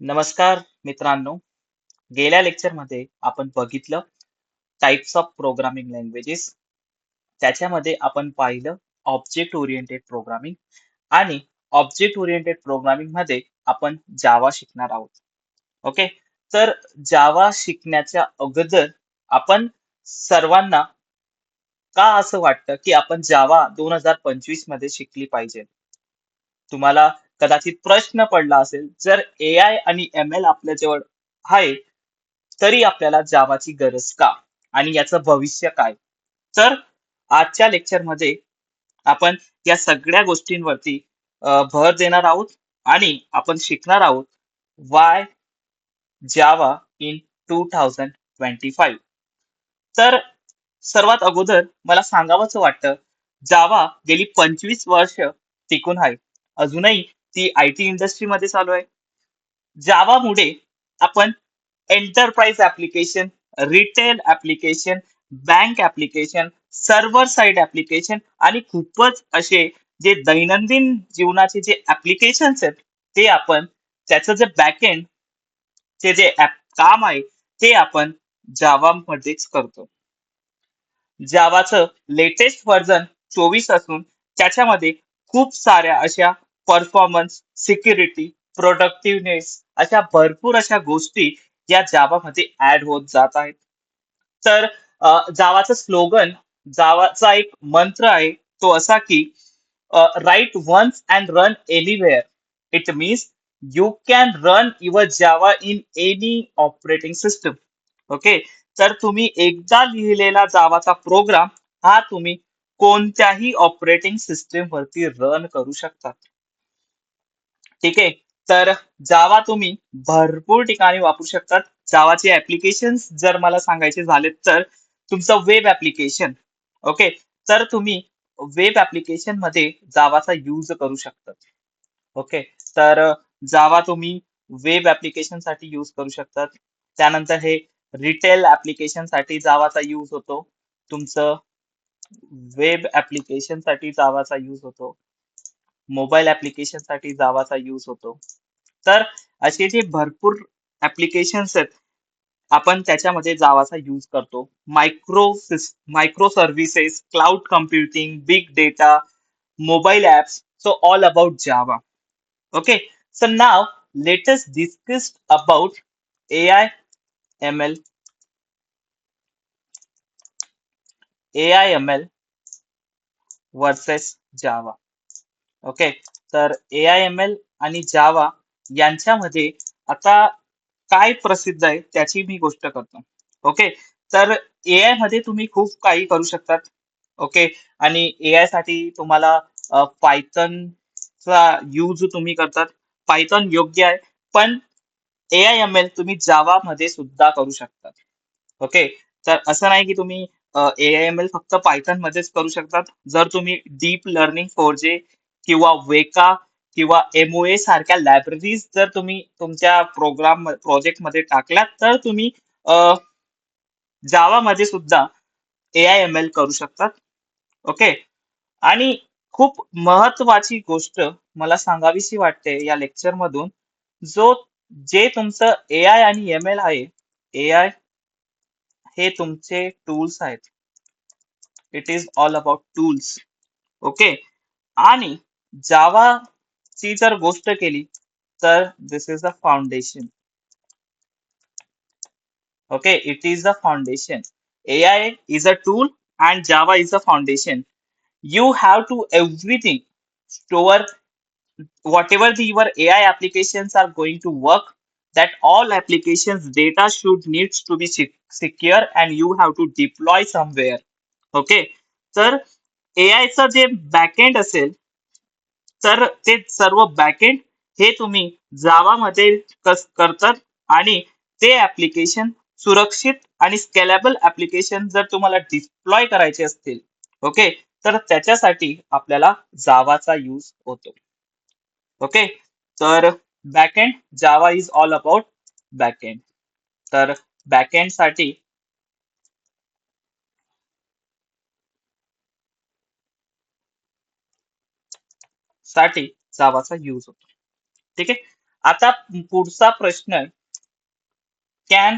नमस्कार मित्रांनो. गेल्या लेक्चरमध्ये आपण बघितलं टाइप्स ऑफ प्रोग्रामिंग लँग्वेजेस. त्याच्यामध्ये आपण पाहिलं ऑब्जेक्ट ओरिएंटेड प्रोग्रामिंग आणि ऑब्जेक्ट ओरिएंटेड प्रोग्रामिंग मध्ये आपण जावा शिकणार आहोत. ओके. तर जावा शिकण्याच्या अगोदर आपण सर्वांना का असं वाटतं की आपण जावा 2025 मध्ये शिकली पाहिजे? तुम्हाला कदाचित प्रश्न पडला असेल, जर एआय आणि एमएल आपल्याजवळ आहे, तरी आपल्याला जावाची गरज का? आणि याचं भविष्य काय? तर आजच्या लेक्चरमध्ये आपण या सगळ्या गोष्टींवरती भर देणार आहोत आणि आपण शिकणार आहोत व्हाय जावा इन 2025. तर सर्वात अगोदर मला सांगावंसं वाटतं, जावा गेली 25 वर्ष टिकून आहे. अजूनही ती आयटी इंडस्ट्रीमध्ये चालू आहे. जावामुळे आपण enterprise application, retail application, bank application, server side application आणि खूपच असे जे दैनंदिन जीवनाचे जे ॲप्लिकेशन्स आहेत, ते आपण त्याचं जे बॅकएंड चे जे काम आहे, ते आपण जावामध्येच करतो. जावाचं लेटेस्ट व्हर्जन 24 असून त्याच्यामध्ये खूप साऱ्या अशा परफॉर्मन्स, सिक्युरिटी, प्रोडक्टिव्हनेस अशा भरपूर अशा गोष्टी या जावामध्ये ॲड होत जात आहेत. तर जावाचं स्लोगन, जावाचा एक मंत्र आहे, तो असा की write once and run anywhere. It means you can run your Java in any operating system. Okay. तर तुम्ही एकदा लिहिलेला जावाचा प्रोग्राम हा तुम्ही कोणत्याही ऑपरेटिंग सिस्टीम वरती रन करू शकता. ठीक आहे. तर जावा तुम्ही भरपूर ठिकाणी वापरू शकतात. जावाचे ॲप्लिकेशन्स जर मला सांगायचे झालेत तर तुमचं वेब ॲप्लिकेशन. ओके. तर तुम्ही वेब ॲप्लिकेशनमध्ये जावाचा यूज करू शकता. ओके. तर जावा तुम्ही वेब ॲप्लिकेशनसाठी यूज करू शकतात. त्यानंतर हे रिटेल ॲप्लिकेशनसाठी जावाचा यूज होतो. तुमचं वेब ॲप्लिकेशनसाठी जावाचा यूज होतो. मोबाईल ॲप्लिकेशनसाठी जावाचा यूज होतो. तर असे जे भरपूर ॲप्लिकेशन्स आहेत, आपण त्याच्यामध्ये जावाचा यूज करतो. Micro services, cloud computing, big data, mobile apps, so all about Java. Okay, so now let us discuss about AI, ML, AI, ML versus Java. Okay. तर AI, ML आणि जावा यांच्यामध्ये आता काय प्रसिद्ध आहे त्याची मी गोष्ट करतो. ओके. तर AI मध्ये तुम्ही खूप काही करू शकतात. ओके. आणि AI साठी तुम्हाला पायथनचा यूज तुम्ही करतात. पायथन योग्य आहे, पण AI-ML तुम्ही जावामध्ये सुद्धा करू शकता. ओके. तर असं नाही की तुम्ही AI-ML फक्त पायथनमध्येच करू शकतात. जर तुम्ही डीप लर्निंग 4J किंवा वेका किंवा MOA सारख्या लायब्ररीज जर तुम्ही तुमच्या प्रोजेक्टमध्ये टाकल्यात, तर तुम्ही जावामध्ये सुद्धा AI-ML करू शकतात. ओके. आणि खूप महत्वाची गोष्ट मला सांगावीशी वाटते या लेक्चरमधून, जो जे तुमचं AI आणि ML आहे, AI हे तुमचे टूल्स आहेत. It is all about tools. Okay. आणि जावाची जर गोष्ट केली तर this is the foundation. Okay. It is the foundation. AI is a tool and Java is the foundation. You have to everything store whatever your AI applications are going to work, that all applications data should needs to be secure and you have to deploy somewhere. Okay. तर AI चं जे backend असेल, तर ते सर्व backend हे तुम्ही जावामध्ये करतात आणि ते ॲप्लिकेशन सुरक्षित आणि स्केलेबल ॲप्लिकेशन जर तुम्हाला डिप्लॉय करायचे असतील, ओके, तर त्याच्यासाठी आपल्याला जावाचा यूज होतो. ओके. तर backend Java is all about backend. तर बॅकएंड साठी जावाचा यूज होतो. ठीक आहे. आता पुढचा प्रश्न आहे, can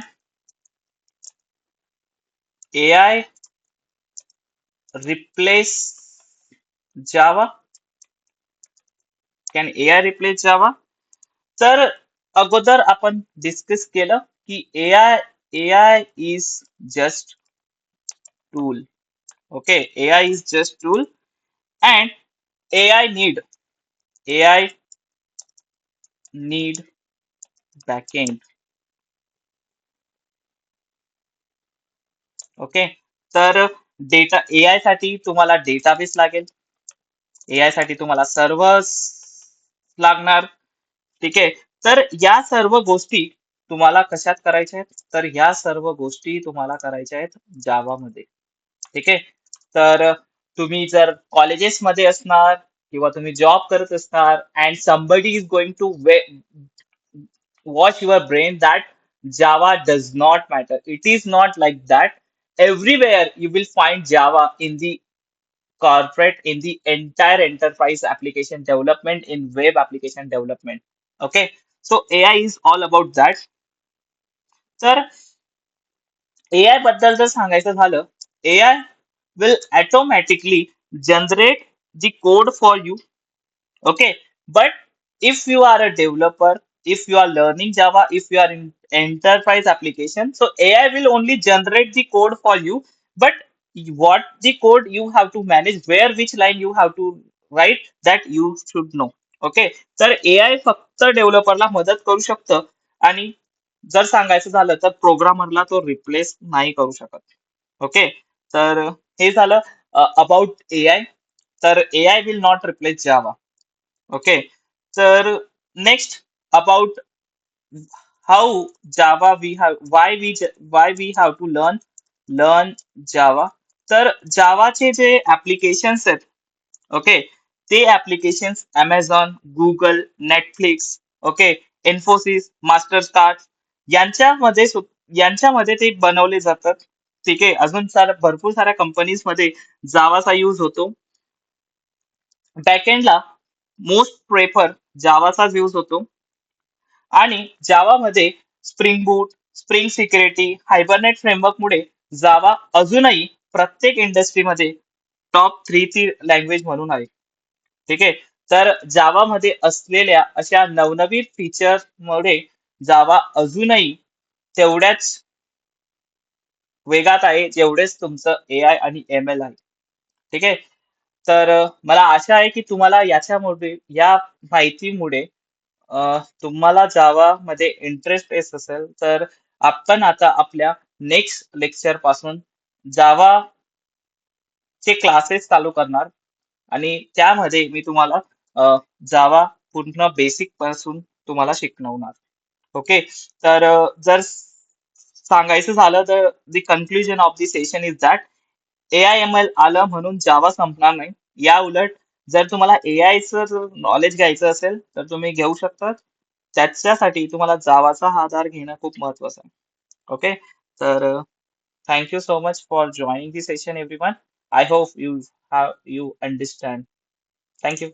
AI replace Java? Can AI replace Java? तर अगोदर आपण डिस्कस केलं की AI AI is just tool. Okay, AI is just tool and AI need backend. Okay, तर डेटा AI साठी तुम्हाला डेटाबेस लागेल, AI साठी तुम्हाला सर्व्हर्स लागणार. ठीक आहे. तर या सर्व गोष्टी तुम्हाला कशात करायच्या आहेत? तर ह्या सर्व गोष्टी तुम्हाला करायच्या आहेत जावामध्ये. ठीक आहे. तर तुम्ही जर कॉलेजेसमध्ये असणार किंवा तुम्ही जॉब करत असणार and somebody is going to wash your brain that Java does not matter. It is not like that. Everywhere you will find Java in the corporate, in the entire enterprise application development, in web application development. Okay. So AI is all about that. तर AI बद्दल जर सांगायचं झालं, AI will automatically generate the code for you. Okay, but if you are a developer, if you are learning Java, if you are in enterprise application, so AI will only generate the code for you. But what the code you have to manage, where which line you have to write, that you should know. Okay, तर AI फक्त डेव्हलपरला मदत करू शकतं आणि जर सांगायचं झालं तर प्रोग्रामरला तो रिप्लेस नाही करू शकत. ओके, तर हे झालं अबाउट AI. तर AI will not replace Java. Okay, so next about how Java we have why we have to learn Java. तर जावाचे जे ऍप्लिकेशन्स आहेत, ओके, ते applications Amazon, Google, Netflix, okay, Infosys, Mastercard यांच्यामध्ये यांच्यामध्ये ते बनवले जातात. ठीक आहे. अजून भरपूर साऱ्या कंपनीज मध्ये जावाचा यूज होतो. बॅकएंडला मोस्ट प्रेफर जावाचाच यूज होतो आणि जावामध्ये स्प्रिंग बूट, स्प्रिंग सिक्युरिटी, हायबरनेट फ्रेमवर्क मुळे जावा अजूनही प्रत्येक इंडस्ट्रीमध्ये टॉप 3 ची लँग्वेज म्हणून आहे. ठीक आहे. तर जावामध्ये असलेल्या अशा नवनवीन फीचरमुळे जावा अजूनही तेवढ्याच वेगात आहे जेवढेच तुमचं AI आणि ML आहे. ठीक आहे. तर मला आशा आहे की तुम्हाला याच्यामुळे या माहितीमुळे तुम्हाला जावामध्ये इंटरेस्ट येत असेल तर आपण आता आपल्या नेक्स्ट लेक्चर पासून जावाचे क्लासेस चालू करणार आणि त्यामध्ये मी तुम्हाला जावा पूर्ण बेसिक पासून तुम्हाला शिकवणार. ओके, तर जर सांगायचं झालं तर the conclusion of the session is that AI/ML आलं म्हणून जावा संपणार नाही. या उलट जर तुम्हाला एआयचं जर नॉलेज घ्यायचं असेल तर तुम्ही घेऊ शकता. त्याच्यासाठी तुम्हाला जावाचा आधार घेणं खूप महत्वाचं आहे. ओके, तर thank you so much for joining the session everyone. I hope you have you understand. Thank you.